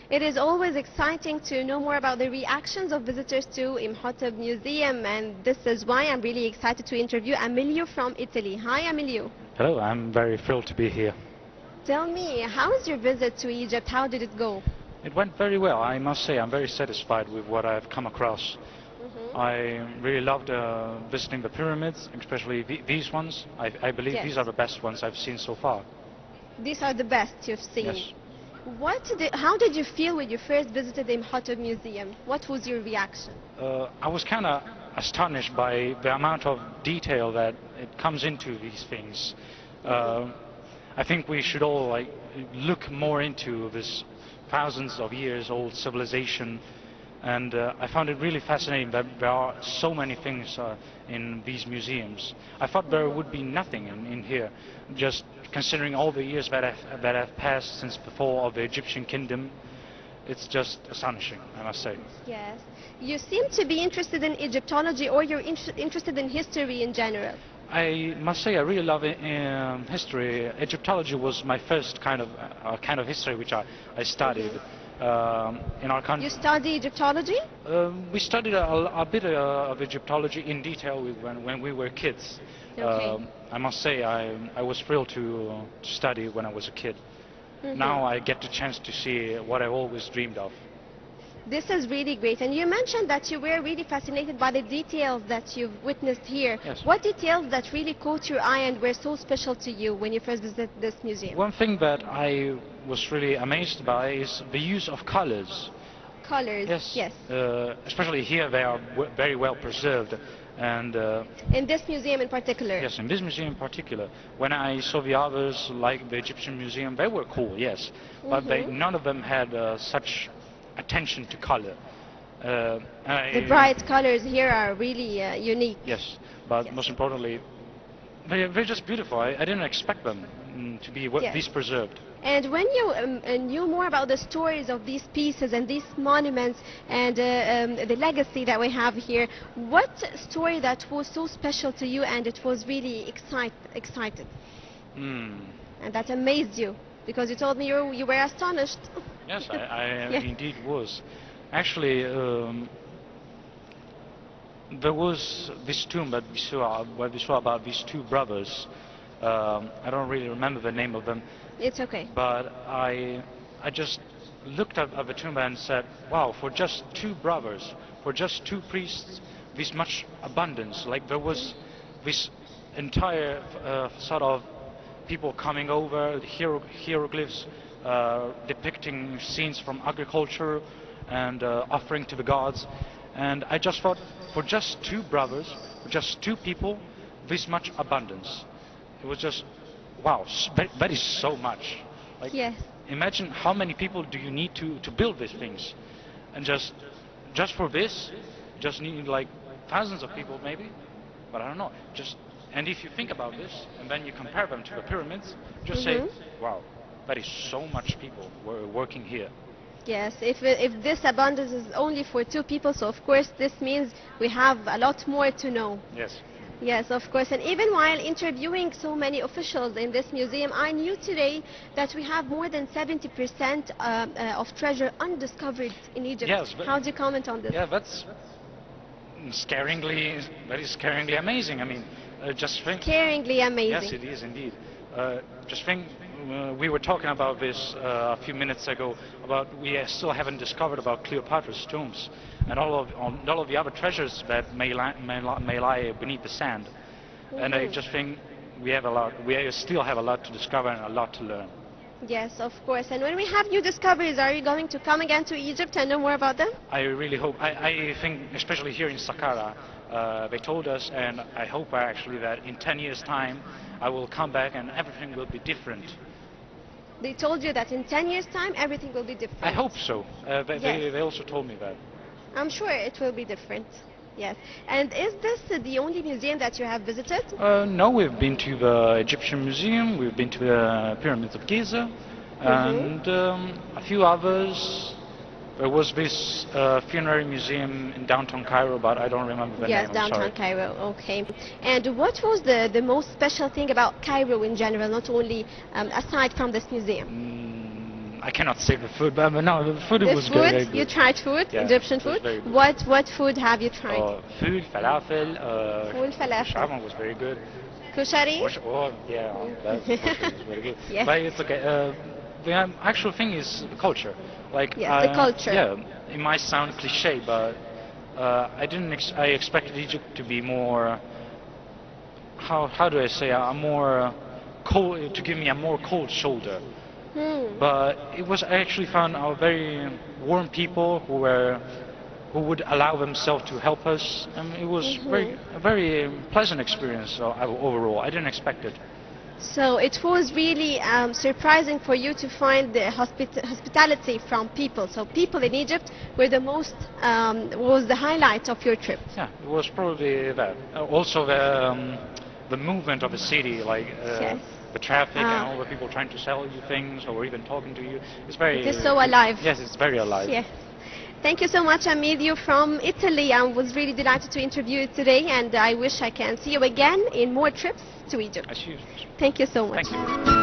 It is always exciting to know more about the reactions of visitors to Imhotep Museum, and this is why I'm really excited to interview Amelio from Italy. Hi, Amelio. Hello, I'm very thrilled to be here. Tell me, how was your visit to Egypt? How did it go? It went very well. I must say I'm very satisfied with what I've come across. I really loved visiting the pyramids, especially these ones. I believe Yes. these are the best ones I've seen so far. These are the best you've seen. Yes. How did you feel when you first visited the Imhotep Museum? What was your reaction? I was kind of astonished by the amount of detail that it comes into these things. I think we should all look more into this thousands of years old civilization, and I found it really fascinating that there are so many things in these museums. I thought there would be nothing in here, just considering all the years that have passed since the fall of the Egyptian kingdom. It's just astonishing, I must say. Yes. You seem to be interested in Egyptology, or you're interested in history in general. I must say I really love history. Egyptology was my first kind of history which I studied in our country. You study Egyptology? We studied a bit of Egyptology in detail when we were kids. Okay. I must say I was thrilled to study when I was a kid. Now I get the chance to see what I've always dreamed of. This is really great. And you mentioned that you were really fascinated by the details that you've witnessed here. Yes. What details that really caught your eye and were so special to you when you first visited this museum? One thing that I was really amazed by is the use of colors. Colors, yes. Especially here they are very well preserved. And in this museum in particular? yes, in this museum in particular. When I saw the others, like the Egyptian museum, they were cool, yes. But none of them had such attention to color. The bright colors here are really unique. Yes, but Yes. most importantly, they're just beautiful. I didn't expect them to be Yes. this preserved. And when you knew more about the stories of these pieces and these monuments and the legacy that we have here, what story that was so special to you and it was really excited and that amazed you? Because you told me you were astonished. Yes, I Yes. indeed was. Actually, there was this tomb that where we saw about these two brothers. I don't really remember the name of them. It's okay. But I just looked at the tomb and said, wow, for just two brothers, for just two priests, this much abundance. Like there was this entire sort of people coming over, hieroglyphs depicting scenes from agriculture and offering to the gods. And I just thought, for just two brothers, for just two people, this much abundance. It was just, wow, that is so much. Like, Yes. imagine how many people do you need to build these things, and just for this, just need like thousands of people maybe, but I don't know. And if you think about this, and then you compare them to the pyramids, just say, wow, that is so much people working here. Yes, if this abundance is only for two people, so of course this means we have a lot more to know. Yes. Yes, of course. And even while interviewing so many officials in this museum, I knew today that we have more than 70% of treasure undiscovered in Egypt. Yes, How do you comment on this? Yeah, that's very scaringly amazing. I mean, just think. Scaringly amazing. Yes, it is indeed. Just think, we were talking about this a few minutes ago, about we still haven't discovered about Cleopatra's tombs and all of the other treasures that may lie beneath the sand. And I just think we still have a lot to discover and a lot to learn. Yes, of course. And when we have new discoveries, are you going to come again to Egypt and know more about them? I really hope. I think, especially here in Saqqara, they told us, and I hope actually that in 10 years' time, I will come back and everything will be different. They told you that in 10 years' time, everything will be different. I hope so. They also told me that. I'm sure it will be different. Yes. And is this the only museum that you have visited? No, we've been to the Egyptian Museum, we've been to the Pyramids of Giza, and a few others. There was this funerary museum in downtown Cairo, but I don't remember the name. Yes, I'm downtown sorry. Cairo. Okay. And what was the most special thing about Cairo in general, not only aside from this museum? I cannot say the food, but no, the food The was food, very good. you tried food, Yeah, Egyptian it was food. very good. What food have you tried? Food, falafel, Full falafel. shawarma was very good. Kushari? Oh, yeah, that was very good. Yes. But it's okay. The actual thing is the culture. Like, Yes, the culture. Yeah, it might sound cliche, but I didn't. I expected Egypt to be more. How do I say? A more cold, to give me a more cold shoulder. But it was, I actually found our very warm people who would allow themselves to help us, and it was a very pleasant experience overall. I didn't expect it. So it was really surprising for you to find the hospitality from people. So people in Egypt were the most, was the highlight of your trip. Yeah, it was probably that. Also the movement of the city, like Yes. the traffic and all the people trying to sell you things or even talking to you. It's very. It is so alive. Yes, it's very alive. Yes. Thank you so much, Ameleo from Italy. I was really delighted to interview you today, and I wish I can see you again in more trips to Egypt. I see. Thank you so much. Thank you.